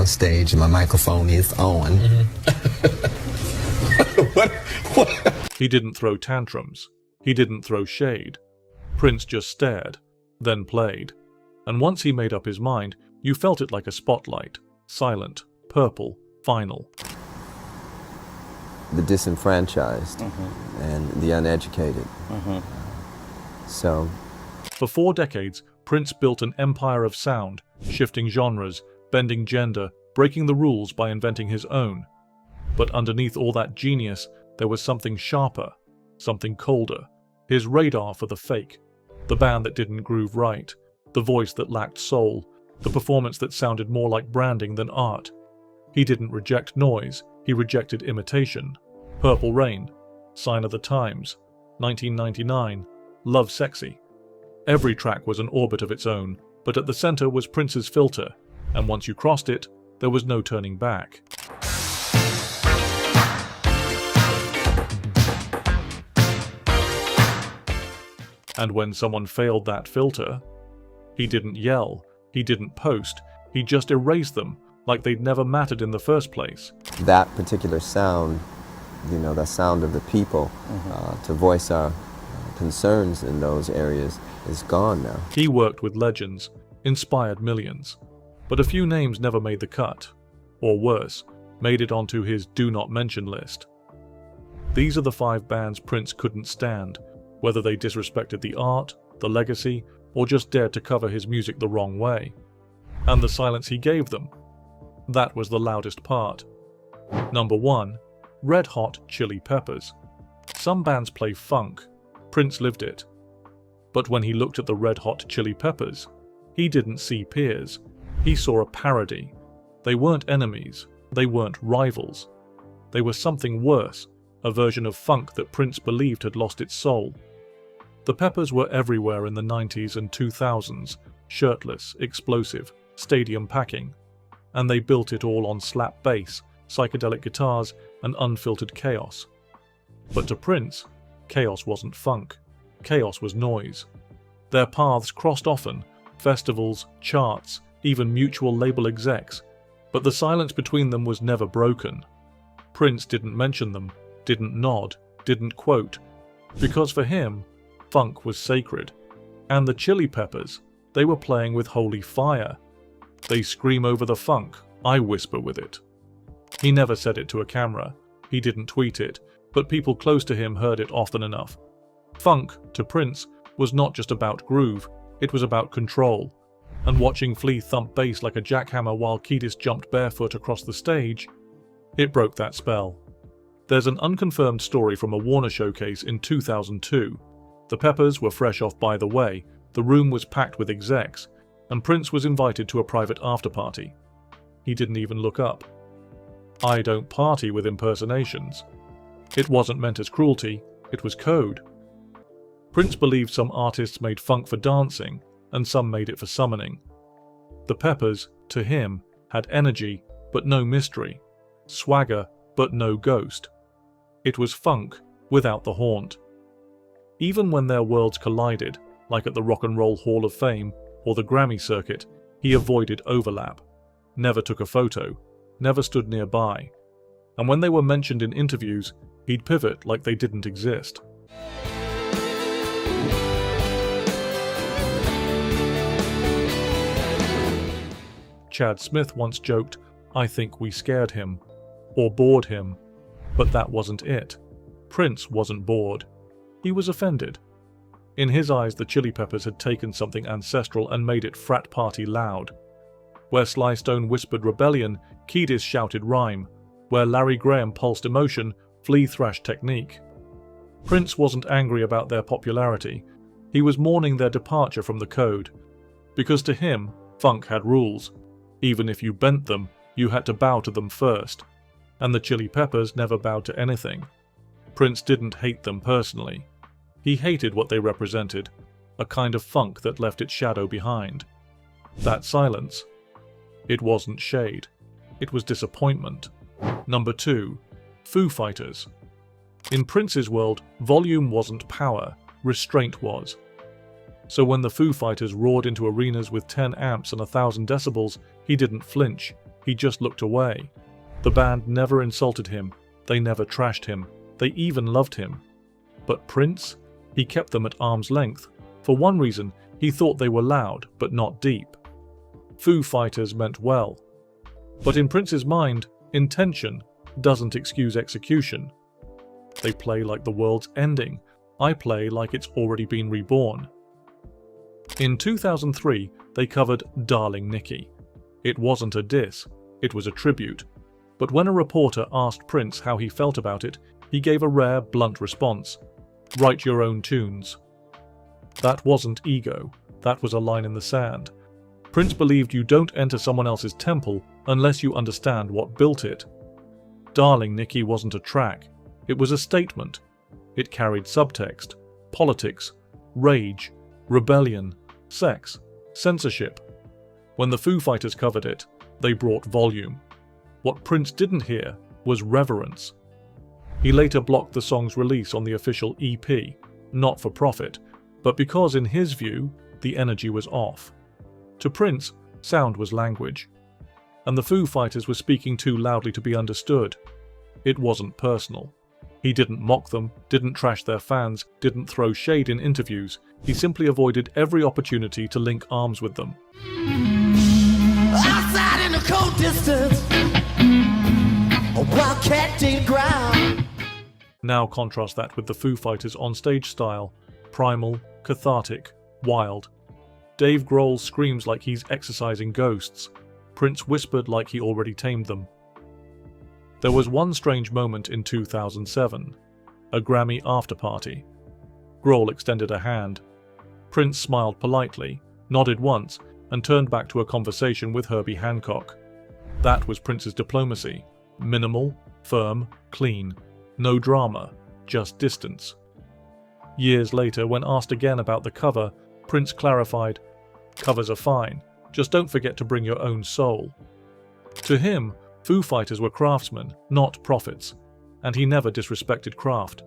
stage and my microphone is on. What? He didn't throw tantrums. He didn't throw shade. Prince just stared, then played. And once he made up his mind, you felt it like a spotlight. Silent, purple, final. The disenfranchised and the uneducated. So, for 4 decades, Prince built an empire of sound, shifting genres, bending gender, breaking the rules by inventing his own. But underneath all that genius, there was something sharper, something colder. His radar for the fake, the band that didn't groove right, the voice that lacked soul, the performance that sounded more like branding than art. He didn't reject noise, he rejected imitation. Purple Rain, Sign of the Times, 1999, Love Sexy. Every track was an orbit of its own, but at the center was Prince's filter, and once you crossed it, there was no turning back. And when someone failed that filter, he didn't yell, he didn't post, he just erased them like they'd never mattered in the first place. that particular sound, that sound of the people, to voice our concerns in those areas is gone now. He worked with legends, inspired millions, but a few names never made the cut, or worse, made it onto his do not mention list. These are the 5 bands Prince couldn't stand, whether they disrespected the art, the legacy, or just dared to cover his music the wrong way. And the silence he gave them, that was the loudest part. Number 1, Red Hot Chili Peppers. Some bands play funk, Prince lived it. But when he looked at the Red Hot Chili Peppers, he didn't see peers, he saw a parody. They weren't enemies, they weren't rivals. They were something worse, a version of funk that Prince believed had lost its soul. The Peppers were everywhere in the 90s and 2000s, shirtless, explosive, stadium packing. And they built it all on slap bass, psychedelic guitars, and unfiltered chaos. But to Prince, chaos wasn't funk. Chaos was noise. Their paths crossed often, festivals, charts, even mutual label execs, but the silence between them was never broken. Prince didn't mention them, didn't nod, didn't quote, because for him, funk was sacred. And the Chili Peppers, they were playing with holy fire. They scream over the funk, I whisper with it. He never said it to a camera, he didn't tweet it, but people close to him heard it often enough. Funk, to Prince, was not just about groove, it was about control. And watching Flea thump bass like a jackhammer while Kiedis jumped barefoot across the stage, it broke that spell. There's an unconfirmed story from a Warner showcase in 2002. The Peppers were fresh off By the Way, the room was packed with execs, and Prince was invited to a private after-party. He didn't even look up. I don't party with impersonations. It wasn't meant as cruelty, it was code. Prince believed some artists made funk for dancing, and some made it for summoning. The Peppers, to him, had energy, but no mystery, swagger, but no ghost. It was funk without the haunt. Even when their worlds collided, like at the Rock and Roll Hall of Fame or the Grammy circuit, he avoided overlap, never took a photo, never stood nearby. And when they were mentioned in interviews, he'd pivot like they didn't exist. Chad Smith once joked, I think we scared him, or bored him, but that wasn't it. Prince wasn't bored. He was offended. In his eyes, the Chili Peppers had taken something ancestral and made it frat party loud. Where Sly Stone whispered rebellion, Kiedis shouted rhyme. Where Larry Graham pulsed emotion, Flea thrashed technique. Prince wasn't angry about their popularity. He was mourning their departure from the code. Because to him, funk had rules. Even if you bent them, you had to bow to them first. And the Chili Peppers never bowed to anything. Prince didn't hate them personally. He hated what they represented, a kind of funk that left its shadow behind. That silence. It wasn't shade. It was disappointment. Number 2. Foo Fighters. In Prince's world, volume wasn't power, restraint was. So when the Foo Fighters roared into arenas with 10 amps and 1,000 decibels, he didn't flinch, he just looked away. The band never insulted him, they never trashed him, they even loved him. But Prince? He kept them at arm's length. For one reason, he thought they were loud, but not deep. Foo Fighters meant well. But in Prince's mind, intention doesn't excuse execution. They play like the world's ending. I play like it's already been reborn. In 2003, they covered Darling Nikki. It wasn't a diss, it was a tribute. But when a reporter asked Prince how he felt about it, he gave a rare, blunt response. Write your own tunes. That wasn't ego, that was a line in the sand. Prince believed you don't enter someone else's temple unless you understand what built it. Darling Nikki wasn't a track, it was a statement. It carried subtext, politics, rage, rebellion, sex, censorship. When the Foo Fighters covered it, they brought volume. What Prince didn't hear was reverence. He later blocked the song's release on the official EP, not for profit, but because in his view, the energy was off. To Prince, sound was language. And the Foo Fighters were speaking too loudly to be understood. It wasn't personal. He didn't mock them, didn't trash their fans, didn't throw shade in interviews. He simply avoided every opportunity to link arms with them. Outside in the cold distance, a wildcat dig ground. Now contrast that with the Foo Fighters' onstage style, primal, cathartic, wild. Dave Grohl screams like he's exorcising ghosts. Prince whispered like he already tamed them. There was one strange moment in 2007, a Grammy after-party. Grohl extended a hand. Prince smiled politely, nodded once, and turned back to a conversation with Herbie Hancock. That was Prince's diplomacy. Minimal, firm, clean. No drama, just distance. Years later, when asked again about the cover, Prince clarified, "Covers are fine, just don't forget to bring your own soul." To him, Foo Fighters were craftsmen, not prophets, and he never disrespected craft.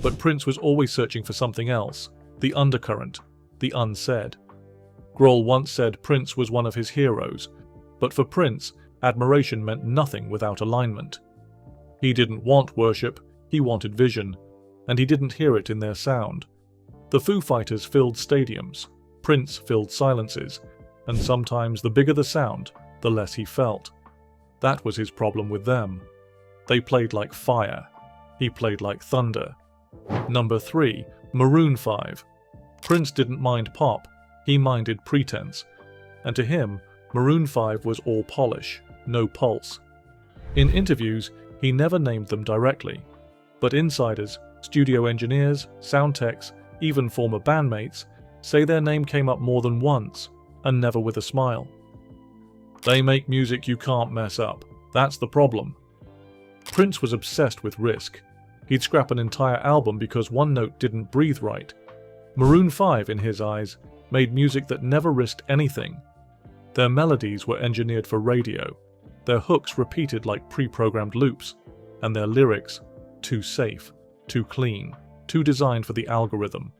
But Prince was always searching for something else, the undercurrent, the unsaid. Grohl once said Prince was one of his heroes, but for Prince, admiration meant nothing without alignment. He didn't want worship, he wanted vision, and he didn't hear it in their sound. The Foo Fighters filled stadiums, Prince filled silences, and sometimes the bigger the sound, the less he felt. That was his problem with them. They played like fire. He played like thunder. Number 3, Maroon 5. Prince didn't mind pop, he minded pretense. And to him, Maroon 5 was all polish, no pulse. In interviews, he never named them directly. But insiders, studio engineers, sound techs, even former bandmates, say their name came up more than once, and never with a smile. They make music you can't mess up. That's the problem. Prince was obsessed with risk. He'd scrap an entire album because one note didn't breathe right. Maroon 5, in his eyes, made music that never risked anything. Their melodies were engineered for radio, their hooks repeated like pre-programmed loops, and their lyrics too safe, too clean, too designed for the algorithm.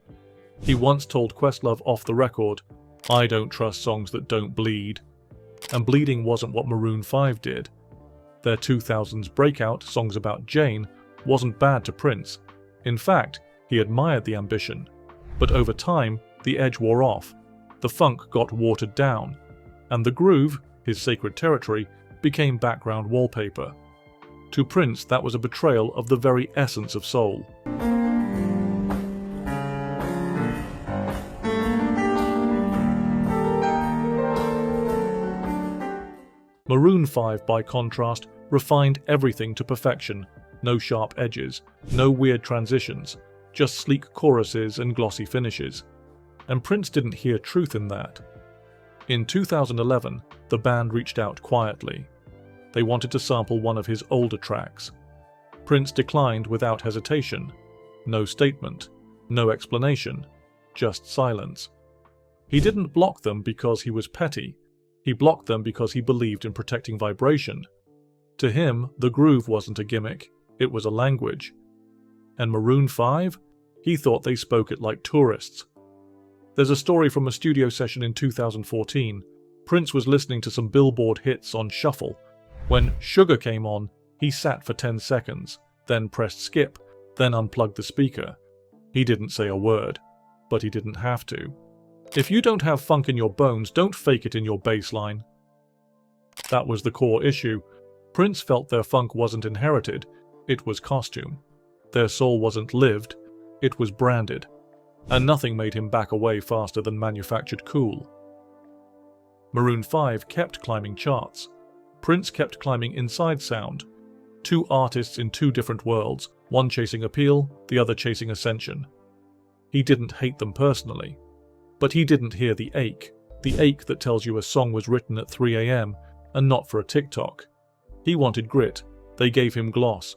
He once told Questlove off the record, "I don't trust songs that don't bleed." And bleeding wasn't what Maroon 5 did. Their 2000s breakout, Songs About Jane, wasn't bad to Prince. In fact, he admired the ambition. But over time, the edge wore off, the funk got watered down, and the groove, his sacred territory, became background wallpaper. To Prince, that was a betrayal of the very essence of soul. Maroon 5, by contrast, refined everything to perfection. No sharp edges, no weird transitions, just sleek choruses and glossy finishes. And Prince didn't hear truth in that. In 2011, the band reached out quietly. They wanted to sample one of his older tracks. Prince declined without hesitation. No statement, no explanation, just silence. He didn't block them because he was petty. He blocked them because he believed in protecting vibration. To him, the groove wasn't a gimmick, it was a language. And Maroon 5? He thought they spoke it like tourists. There's a story from a studio session in 2014. Prince was listening to some Billboard hits on shuffle When Sugar came on, he sat for 10 seconds, then pressed skip, then unplugged the speaker. He didn't say a word, but he didn't have to. If you don't have funk in your bones, don't fake it in your bass line. That was the core issue. Prince felt their funk wasn't inherited, it was costume. Their soul wasn't lived, it was branded. And nothing made him back away faster than manufactured cool. Maroon 5 kept climbing charts. Prince kept climbing inside sound. Two artists in two different worlds, one chasing appeal, the other chasing ascension. He didn't hate them personally, but he didn't hear the ache that tells you a song was written at 3 a.m. and not for a TikTok. He wanted grit, they gave him gloss,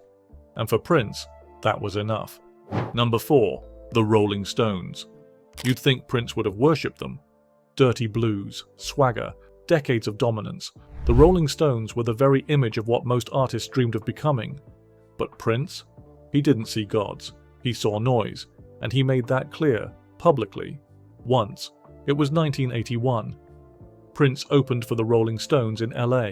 and for Prince, that was enough. Number 4, the Rolling Stones. You'd think Prince would have worshipped them. Dirty blues, swagger, decades of dominance. The Rolling Stones were the very image of what most artists dreamed of becoming. But Prince? He didn't see gods. He saw noise, and he made that clear, publicly. Once. It was 1981. Prince opened for the Rolling Stones in LA.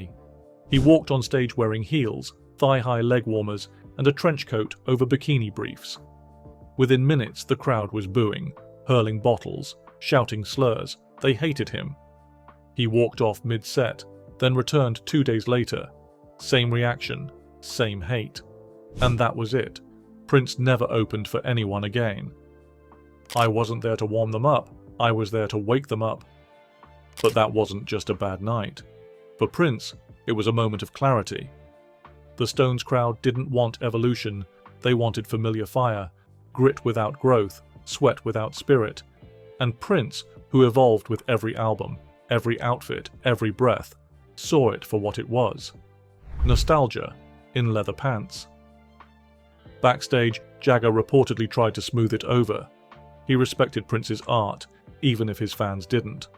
He walked on stage wearing heels, thigh-high leg warmers, and a trench coat over bikini briefs. Within minutes, the crowd was booing, hurling bottles, shouting slurs. They hated him. He walked off mid-set, then returned 2 days later. Same reaction, same hate. And that was it. Prince never opened for anyone again. I wasn't there to warm them up, I was there to wake them up. But that wasn't just a bad night. For Prince, it was a moment of clarity. The Stones crowd didn't want evolution, they wanted familiar fire, grit without growth, sweat without spirit. And Prince, who evolved with every album, every outfit, every breath, saw it for what it was. Nostalgia in leather pants. Backstage, Jagger reportedly tried to smooth it over. He respected Prince's art, even if his fans didn't.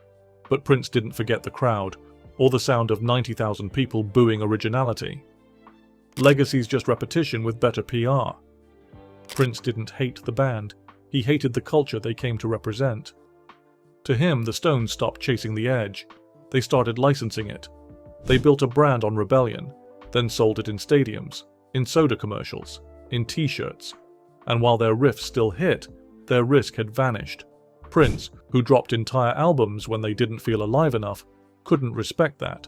But Prince didn't forget the crowd, or the sound of 90,000 people booing originality. Legacy's just repetition with better PR. Prince didn't hate the band, he hated the culture they came to represent. To him, the Stones stopped chasing the edge. They started licensing it. They built a brand on rebellion, then sold it in stadiums, in soda commercials, in t-shirts. And while their riffs still hit, their risk had vanished. Prince, who dropped entire albums when they didn't feel alive enough, couldn't respect that.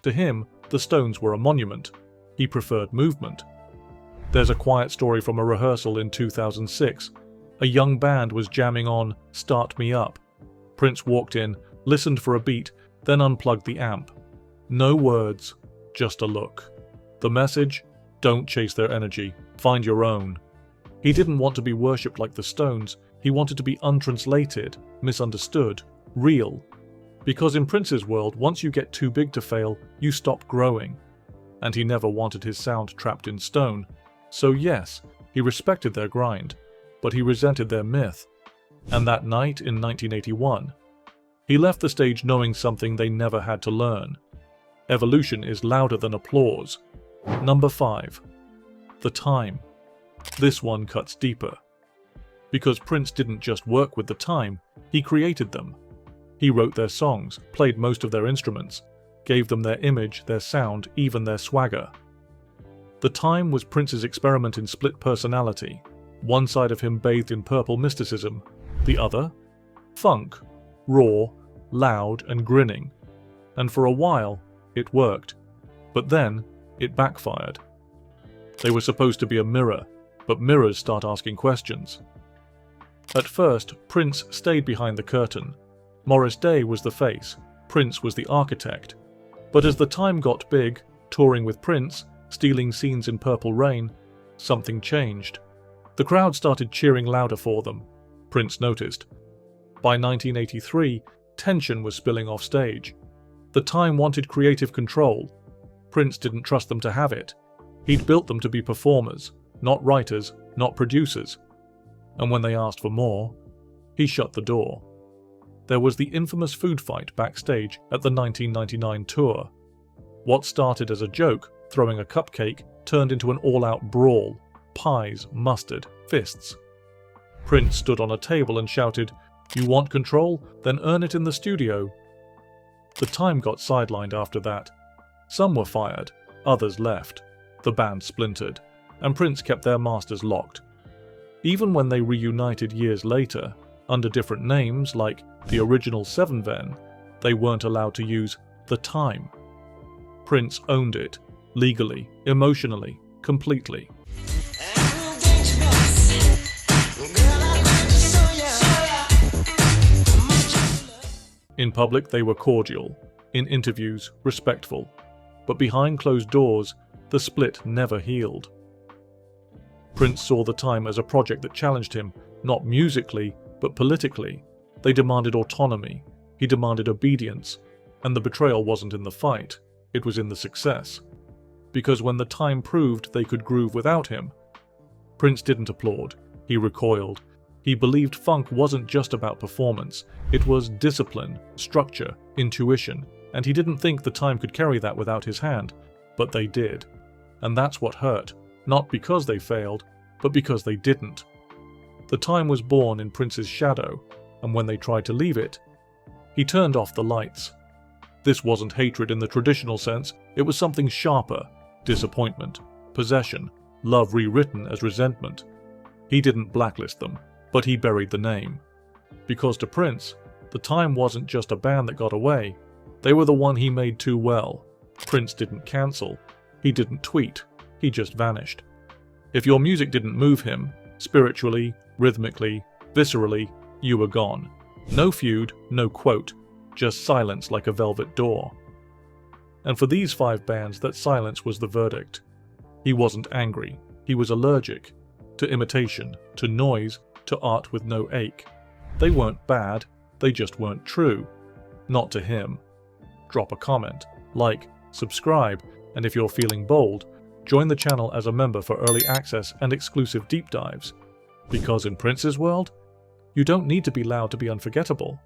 To him, the Stones were a monument. He preferred movement. There's a quiet story from a rehearsal in 2006. A young band was jamming on Start Me Up. Prince walked in, listened for a beat, then unplugged the amp. No words, just a look. The message? Don't chase their energy, find your own. He didn't want to be worshipped like the Stones, he wanted to be untranslated, misunderstood, real. Because in Prince's world, once you get too big to fail, you stop growing. And he never wanted his sound trapped in stone. So yes, he respected their grind, but he resented their myth. And that night in 1981, he left the stage knowing something they never had to learn. Evolution is louder than applause. Number 5. The time. This one cuts deeper. Because Prince didn't just work with the time, he created them. He wrote their songs, played most of their instruments, gave them their image, their sound, even their swagger. The Time was Prince's experiment in split personality. One side of him bathed in purple mysticism, the other, funk, raw, loud and grinning. And for a while, it worked. But then, it backfired. They were supposed to be a mirror, but mirrors start asking questions. At first, Prince stayed behind the curtain. Morris Day was the face, Prince was the architect. But as the Time got big, touring with Prince, stealing scenes in Purple Rain, something changed. The crowd started cheering louder for them. Prince noticed. By 1983, tension was spilling off stage. The Time wanted creative control. Prince didn't trust them to have it. He'd built them to be performers, not writers, not producers. And when they asked for more, he shut the door. There was the infamous food fight backstage at the 1999 tour. What started as a joke, throwing a cupcake, turned into an all-out brawl. Pies, mustard, fists. Prince stood on a table and shouted, You want control? Then earn it in the studio. The Time got sidelined after that. Some were fired, others left. The band splintered, and Prince kept their masters locked. Even when they reunited years later, under different names like the original Seven Ven, they weren't allowed to use The Time. Prince owned it, legally, emotionally, completely. In public they were cordial, in interviews respectful, but behind closed doors the split never healed. Prince saw The Time as a project that challenged him, not musically, but politically. They demanded autonomy, he demanded obedience, and the betrayal wasn't in the fight, it was in the success. Because when The Time proved they could groove without him, Prince didn't applaud, he recoiled. He believed funk wasn't just about performance, it was discipline, structure, intuition, and he didn't think The Time could carry that without his hand, but they did. And that's what hurt, not because they failed, but because they didn't. The Time was born in Prince's shadow, and when they tried to leave it, he turned off the lights. This wasn't hatred in the traditional sense, it was something sharper: disappointment, possession, love rewritten as resentment. He didn't blacklist them, but he buried the name. Because to Prince, The Time wasn't just a band that got away, they were the one he made too well. Prince didn't cancel, he didn't tweet, he just vanished. If your music didn't move him, spiritually, rhythmically, viscerally, you were gone. No feud, no quote, just silence like a velvet door. And for these 5 bands, that silence was the verdict. He wasn't angry, he was allergic. To imitation, to noise, to art with no ache. They weren't bad, they just weren't true. Not to him. Drop a comment, like, subscribe, and if you're feeling bold, join the channel as a member for early access and exclusive deep dives. Because in Prince's world, you don't need to be loud to be unforgettable.